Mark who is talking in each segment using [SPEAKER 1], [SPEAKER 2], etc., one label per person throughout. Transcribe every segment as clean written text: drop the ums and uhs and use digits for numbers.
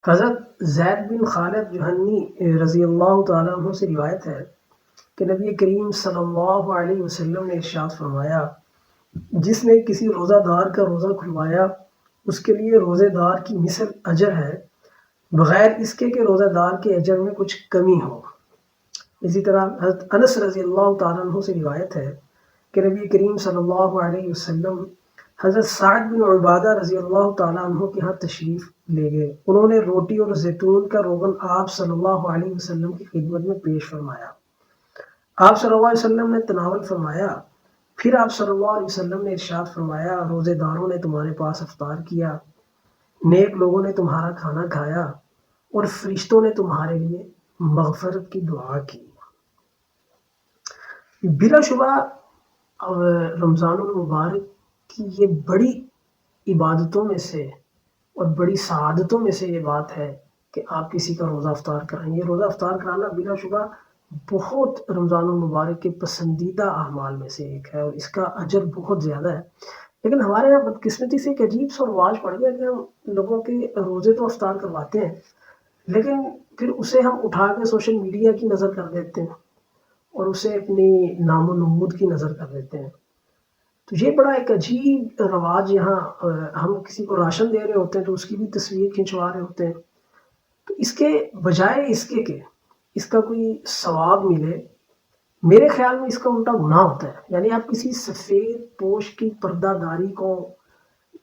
[SPEAKER 1] حضرت زید بن خالد جوہنی رضی اللہ تعالیٰ عنہ سے روایت ہے کہ نبی کریم صلی اللہ علیہ وسلم نے ارشاد فرمایا، جس نے کسی روزہ دار کا روزہ کھلوایا اس کے لیے روزے دار کی مثل اجر ہے، بغیر اس کے کہ روزہ دار کے اجر میں کچھ کمی ہو۔ اسی طرح حضرت انس رضی اللہ تعالیٰ عنہ سے روایت ہے کہ نبی کریم صلی اللہ علیہ وسلم حضرت سعد بن عبادہ رضی اللہ تعالیٰ عنہ کے ہاں تشریف لے گئے۔ انہوں نے روٹی اور زیتون کا روغن آپ صلی اللہ علیہ وسلم کی خدمت میں پیش فرمایا۔ آپ صلی اللہ علیہ وسلم نے تناول فرمایا، پھر آپ صلی اللہ علیہ وسلم نے ارشاد فرمایا، روزے داروں نے تمہارے پاس افطار کیا، نیک لوگوں نے تمہارا کھانا کھایا اور فرشتوں نے تمہارے لیے مغفرت کی دعا کی۔ بلا شبہ رمضان المبارک کی یہ بڑی عبادتوں میں سے اور بڑی سعادتوں میں سے یہ بات ہے کہ آپ کسی کا روزہ افطار کریں۔ یہ روزہ افطار کرانا بلا شبہ بہت رمضان المبارک کے پسندیدہ اعمال میں سے ایک ہے اور اس کا اجر بہت زیادہ ہے۔ لیکن ہمارے یہاں بدقسمتی سے ایک عجیب سا رواج پڑ گیا کہ ہم لوگوں کے روزے تو افطار کرواتے ہیں، لیکن پھر اسے ہم اٹھا کے سوشل میڈیا کی نظر کر دیتے ہیں اور اسے اپنی نام و نمود کی نظر کر دیتے ہیں۔ تو یہ بڑا ایک عجیب رواج یہاں ہم کسی کو راشن دے رہے ہوتے ہیں تو اس کی بھی تصویر کھنچوا رہے ہوتے ہیں۔ تو اس کے بجائے اس کے کہ اس کا کوئی ثواب ملے، میرے خیال میں اس کا الٹا گناہ ہوتا ہے۔ یعنی آپ کسی سفید پوش کی پردہ داری کو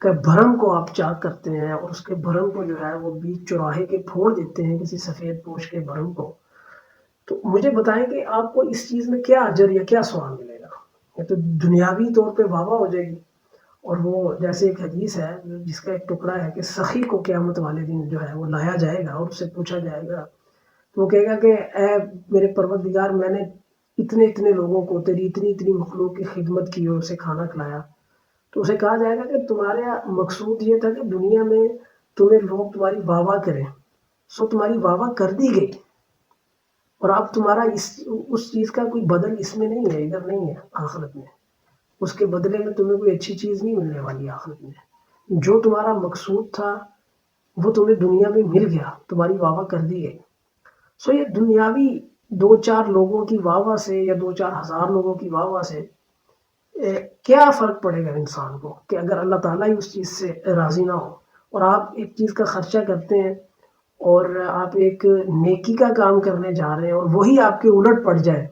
[SPEAKER 1] کا بھرم کو آپ چاک کرتے ہیں اور اس کے بھرم کو جو ہے وہ بیچ چوراہے کے پھوڑ دیتے ہیں کسی سفید پوش کے بھرم کو۔ تو مجھے بتائیں کہ آپ کو اس چیز میں کیا اجر یا کیا ثواب ملے گا؟ یہ تو دنیاوی طور پہ واہ واہ ہو جائے گی، اور وہ جیسے ایک حدیث ہے جس کا ایک ٹکڑا ہے کہ سخی کو قیامت والے دن جو ہے وہ لایا جائے گا اور اس سے پوچھا جائے گا، تو وہ کہے گا کہ اے میرے پروردگار، میں نے اتنے اتنے لوگوں کو تیری اتنی اتنی مخلوق کی خدمت کی اور اسے کھانا کھلایا، تو اسے کہا جائے گا کہ تمہارے مقصود یہ تھا کہ دنیا میں تمہیں لوگ تمہاری واہ واہ کریں، سو تمہاری واہ واہ کر دی گئی، اور اب تمہارا اس چیز کا کوئی بدل اس میں نہیں ہے، ادھر نہیں ہے آخرت میں، اس کے بدلے میں تمہیں کوئی اچھی چیز نہیں ملنے والی آخرت میں۔ جو تمہارا مقصود تھا وہ تمہیں دنیا میں مل گیا، تمہاری واہ واہ کر دی گئی۔ سو یہ دنیاوی دو چار لوگوں کی واہ واہ سے یا دو چار ہزار لوگوں کی واہ واہ سے کیا فرق پڑے گا انسان کو، کہ اگر اللہ تعالیٰ ہی اس چیز سے راضی نہ ہو، اور آپ ایک چیز کا خرچہ کرتے ہیں اور آپ ایک نیکی کا کام کرنے جا رہے ہیں اور وہی آپ کے الٹ پڑ جائے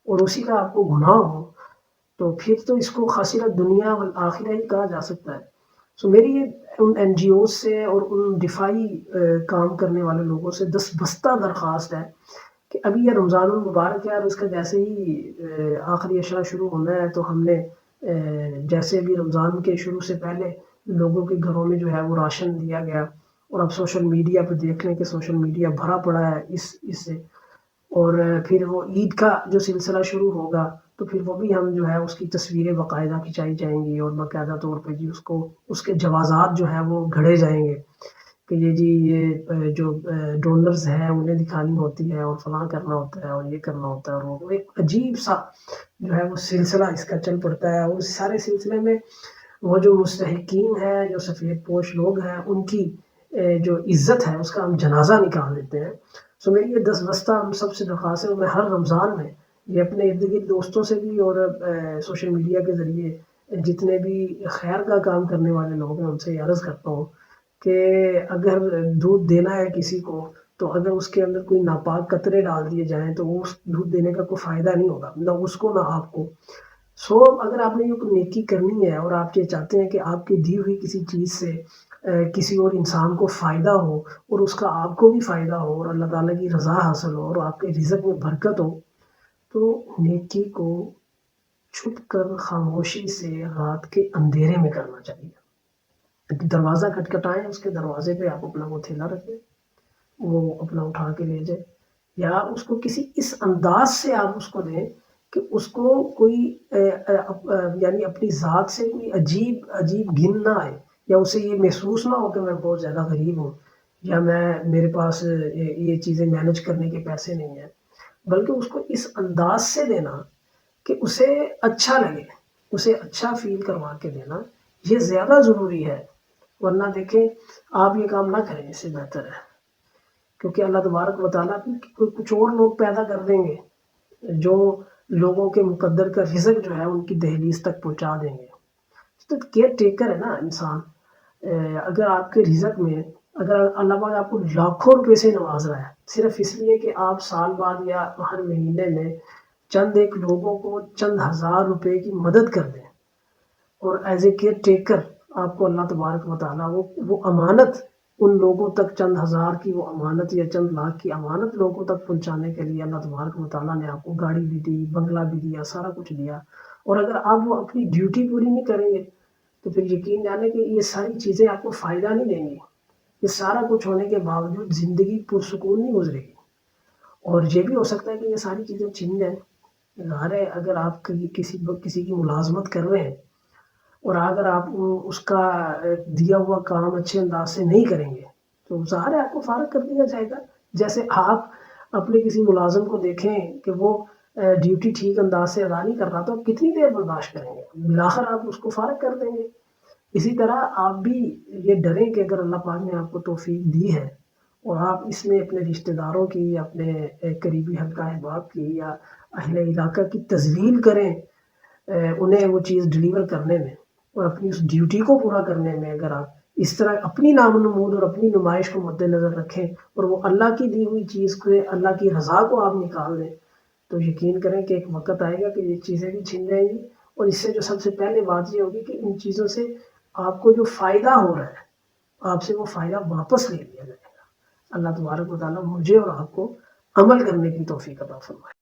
[SPEAKER 1] اور اسی کا آپ کو گناہ ہو، تو پھر تو اس کو خاسرۃ دنیا والآخرہ ہی کہا جا سکتا ہے۔ سو میری یہ ان این جی اوز سے اور ان دفاعی کام کرنے والے لوگوں سے دستبستہ درخواست ہے کہ ابھی یہ رمضان المبارک ہے اور اس کا جیسے ہی آخری اشرا شروع ہونا ہے تو ہم نے جیسے بھی رمضان کے شروع سے پہلے لوگوں کے گھروں میں جو ہے وہ راشن دیا گیا، اور اب سوشل میڈیا پہ دیکھ لیں کہ سوشل میڈیا بھرا پڑا ہے اس سے، اور پھر وہ عید کا جو سلسلہ شروع ہوگا تو پھر وہ بھی ہم جو ہے اس کی تصویریں باقاعدہ کھنچائی جائیں گی اور باقاعدہ طور پہ جی اس کے جوازات جو ہیں وہ گھڑے جائیں گے کہ یہ جی یہ جو ڈونرز ہیں انہیں دکھانی ہوتی ہے اور فلاں کرنا ہوتا ہے اور یہ کرنا ہوتا ہے، اور وہ ایک عجیب سا جو ہے وہ سلسلہ اس کا چل پڑتا ہے، اور اس سارے سلسلے میں وہ جو مستحقین ہیں، جو سفید پوش لوگ ہیں، ان کی جو عزت ہے اس کا ہم جنازہ نکال دیتے ہیں۔ سو میری یہ دستبستہ ہم سب سے درخواست ہے، میں ہر رمضان میں یہ اپنے ارد گرد دوستوں سے بھی اور سوشل میڈیا کے ذریعے جتنے بھی خیر کا کام کرنے والے لوگ ہیں ان سے یہ عرض کرتا ہوں کہ اگر دودھ دینا ہے کسی کو تو اگر اس کے اندر کوئی ناپاک قطرے ڈال دیے جائیں تو وہ اس دودھ دینے کا کوئی فائدہ نہیں ہوگا، نہ اس کو نہ آپ کو۔ سو اگر آپ نے یہ کوئی نیکی کرنی ہے اور آپ یہ چاہتے ہیں کہ آپ کی دی ہوئی کسی چیز سے کسی اور انسان کو فائدہ ہو اور اس کا آپ کو بھی فائدہ ہو اور اللہ تعالیٰ کی رضا حاصل ہو اور آپ کے رزق میں برکت ہو، تو نیکی کو چھپ کر خاموشی سے رات کے اندھیرے میں کرنا چاہیے۔ دروازہ کھٹکھٹائیں، اس کے دروازے پہ آپ اپنا وہ تھیلا رکھیں، وہ اپنا اٹھا کے لے جائے، یا اس کو کسی اس انداز سے آپ اس کو دیں کہ اس کو کوئی یعنی اپنی ذات سے کوئی عجیب گن نہ آئے، یا اسے یہ محسوس نہ ہو کہ میں بہت زیادہ غریب ہوں یا میرے پاس یہ چیزیں مینج کرنے کے پیسے نہیں ہیں، بلکہ اس کو اس انداز سے دینا کہ اسے اچھا لگے، اسے اچھا فیل کروا کے دینا، یہ زیادہ ضروری ہے۔ ورنہ دیکھیں آپ یہ کام نہ کریں، اس سے بہتر ہے کیونکہ اللہ تبارک و تعالیٰ کچھ اور لوگ پیدا کر دیں گے جو لوگوں کے مقدر کا رزق جو ہے ان کی دہلیز تک پہنچا دیں گے. تو کیئر ٹیکر ہے نا انسان. اگر آپ کے رزق میں اگر اللہ پاک آپ کو لاکھوں روپے سے نواز رہا ہے صرف اس لیے کہ آپ سال بعد یا ہر مہینے میں چند ایک لوگوں کو چند ہزار روپے کی مدد کر دیں اور ایز اے کیئر ٹیکر آپ کو اللہ تبارک و تعالیٰ وہ امانت ان لوگوں تک چند ہزار کی وہ امانت یا چند لاکھ کی امانت لوگوں تک پہنچانے کے لیے اللہ تبارک و تعالیٰ نے آپ کو گاڑی بھی دی, بنگلہ بھی دیا, سارا کچھ دیا. اور اگر آپ وہ اپنی ڈیوٹی پوری نہیں کریں گے تو پھر یقین جانے کہ یہ ساری چیزیں آپ کو فائدہ نہیں دیں گی. یہ سارا کچھ ہونے کے باوجود زندگی پرسکون نہیں گزرے گی. اور یہ بھی ہو سکتا ہے کہ یہ ساری چیزیں چھن جائیں. ظاہر ہے اگر آپ کسی کی ملازمت کر رہے ہیں اور اگر آپ اس کا دیا ہوا کام اچھے انداز سے نہیں کریں گے تو ظاہر ہے آپ کو فارغ کر دیا جائے گا. جیسے آپ اپنے کسی ملازم کو دیکھیں کہ وہ ڈیوٹی ٹھیک انداز سے ادا نہیں کر رہا تو آپ کتنی دیر برداشت کریں گے؟ بالآخر آپ اس کو فارغ کر دیں گے. اسی طرح آپ بھی یہ ڈریں کہ اگر اللہ پاک نے آپ کو توفیق دی ہے اور آپ اس میں اپنے رشتہ داروں کی یا اپنے قریبی حلقہ احباب کی یا اہل علاقہ کی تذلیل کریں انہیں وہ چیز ڈلیور کرنے میں اور اپنی اس ڈیوٹی کو پورا کرنے میں, اگر آپ اس طرح اپنی نام و نمود اور اپنی نمائش کو مد نظر رکھیں اور وہ اللہ کی دی ہوئی چیز کو, اللہ کی رضا کو آپ نکال دیں تو یقین کریں کہ ایک وقت آئے گا کہ یہ چیزیں بھی چھن جائیں گی. اور اس سے جو سب سے پہلے بات یہ ہوگی کہ ان چیزوں سے آپ کو جو فائدہ ہو رہا ہے آپ سے وہ فائدہ واپس لے لیا جائے گا. اللہ تبارک و تعالیٰ مجھے اور آپ کو عمل کرنے کی توفیق عطا فرمائے.